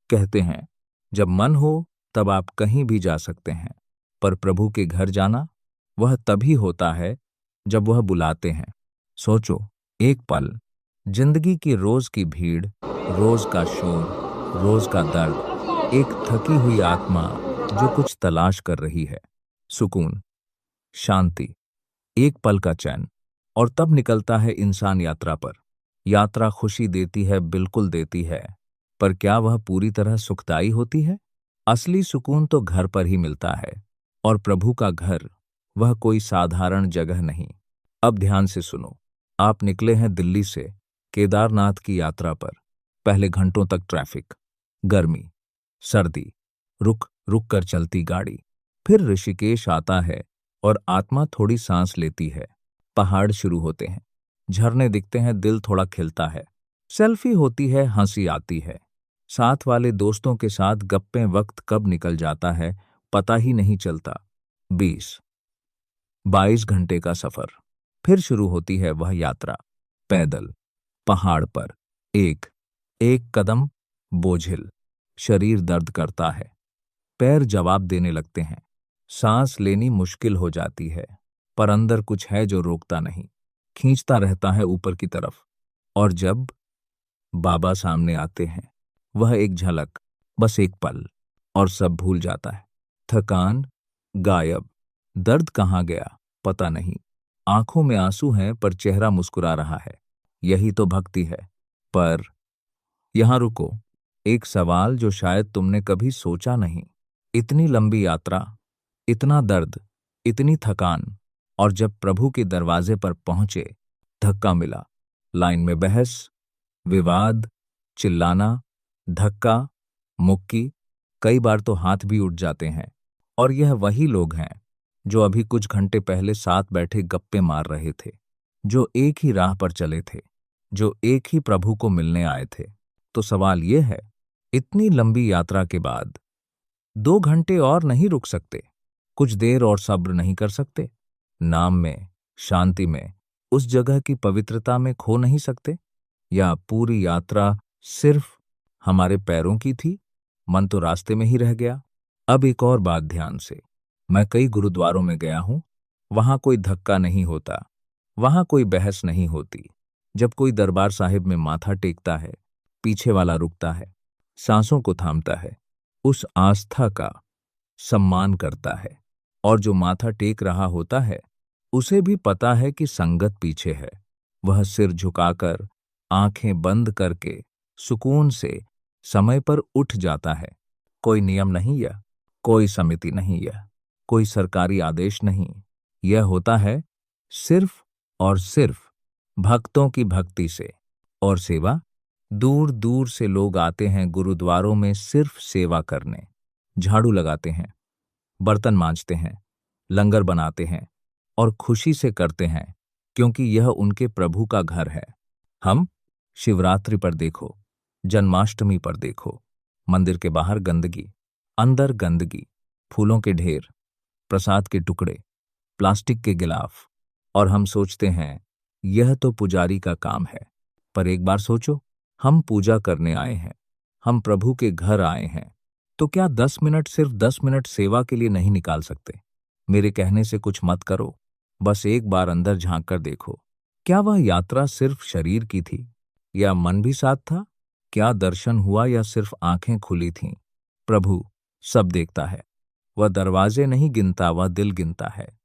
कहते हैं जब मन हो तब आप कहीं भी जा सकते हैं, पर प्रभु के घर जाना वह तभी होता है जब वह बुलाते हैं। सोचो, एक पल, जिंदगी की रोज की भीड़, रोज का शोर, रोज का दर्द, एक थकी हुई आत्मा जो कुछ तलाश कर रही है। सुकून, शांति, एक पल का चैन, और तब निकलता है इंसान यात्रा पर। यात्रा खुशी देती है, बिल्कुल देती है, पर क्या वह पूरी तरह सुखदायी होती है? असली सुकून तो घर पर ही मिलता है, और प्रभु का घर वह कोई साधारण जगह नहीं। अब ध्यान से सुनो। आप निकले हैं दिल्ली से केदारनाथ की यात्रा पर। पहले घंटों तक ट्रैफिक, गर्मी, सर्दी, रुक रुक कर चलती गाड़ी। फिर ऋषिकेश आता है और आत्मा थोड़ी सांस लेती है। पहाड़ शुरू होते हैं, झरने दिखते हैं, दिल थोड़ा खिलता है। सेल्फी होती है, हंसी आती है। साथ वाले दोस्तों के साथ गप्पें, वक्त कब निकल जाता है पता ही नहीं चलता। 20-22 घंटे का सफर। फिर शुरू होती है वह यात्रा, पैदल, पहाड़ पर, एक एक कदम बोझिल। शरीर दर्द करता है, पैर जवाब देने लगते हैं, सांस लेनी मुश्किल हो जाती है, पर अंदर कुछ है जो रोकता नहीं, खींचता रहता है ऊपर की तरफ। और जब बाबा सामने आते हैं, वह एक झलक, बस एक पल, और सब भूल जाता है। थकान गायब, दर्द कहाँ गया पता नहीं। आंखों में आंसू हैं पर चेहरा मुस्कुरा रहा है। यही तो भक्ति है। पर यहां रुको, एक सवाल जो शायद तुमने कभी सोचा नहीं। इतनी लंबी यात्रा, इतना दर्द, इतनी थकान, और जब प्रभु के दरवाजे पर पहुंचे, धक्का मिला। लाइन में बहस, विवाद, चिल्लाना, धक्का, मुक्की, कई बार तो हाथ भी उठ जाते हैं। और यह वही लोग हैं जो अभी कुछ घंटे पहले साथ बैठे गप्पे मार रहे थे, जो एक ही राह पर चले थे, जो एक ही प्रभु को मिलने आए थे। तो सवाल यह है, इतनी लंबी यात्रा के बाद 2 घंटे और नहीं रुक सकते? कुछ देर और सब्र नहीं कर सकते? नाम में, शांति में, उस जगह की पवित्रता में खो नहीं सकते? या पूरी यात्रा सिर्फ हमारे पैरों की थी, मन तो रास्ते में ही रह गया? अब एक और बात ध्यान से। मैं कई गुरुद्वारों में गया हूं, वहां कोई धक्का नहीं होता, वहां कोई बहस नहीं होती। जब कोई दरबार साहिब में माथा टेकता है, पीछे वाला रुकता है, सांसों को थामता है, उस आस्था का सम्मान करता है। और जो माथा टेक रहा होता है, उसे भी पता है कि संगत पीछे है। वह सिर झुकाकर, आंखें बंद करके, सुकून से समय पर उठ जाता है। कोई नियम नहीं है, कोई समिति नहीं है, कोई सरकारी आदेश नहीं। यह होता है सिर्फ और सिर्फ भक्तों की भक्ति से। और सेवा, दूर दूर से लोग आते हैं गुरुद्वारों में सिर्फ सेवा करने। झाड़ू लगाते हैं, बर्तन मांजते हैं, लंगर बनाते हैं, और खुशी से करते हैं, क्योंकि यह उनके प्रभु का घर है। हम शिवरात्रि पर देखो, जन्माष्टमी पर देखो, मंदिर के बाहर गंदगी, अंदर गंदगी, फूलों के ढेर, प्रसाद के टुकड़े, प्लास्टिक के गिलाफ, और हम सोचते हैं यह तो पुजारी का काम है। पर एक बार सोचो, हम पूजा करने आए हैं, हम प्रभु के घर आए हैं, तो क्या 10 मिनट, सिर्फ 10 मिनट सेवा के लिए नहीं निकाल सकते? मेरे कहने से कुछ मत करो, बस एक बार अंदर झांक कर देखो। क्या वह यात्रा सिर्फ शरीर की थी, या मन भी साथ था? क्या दर्शन हुआ, या सिर्फ आंखें खुली थीं? प्रभु सब देखता है। वह दरवाजे नहीं गिनता, वह दिल गिनता है।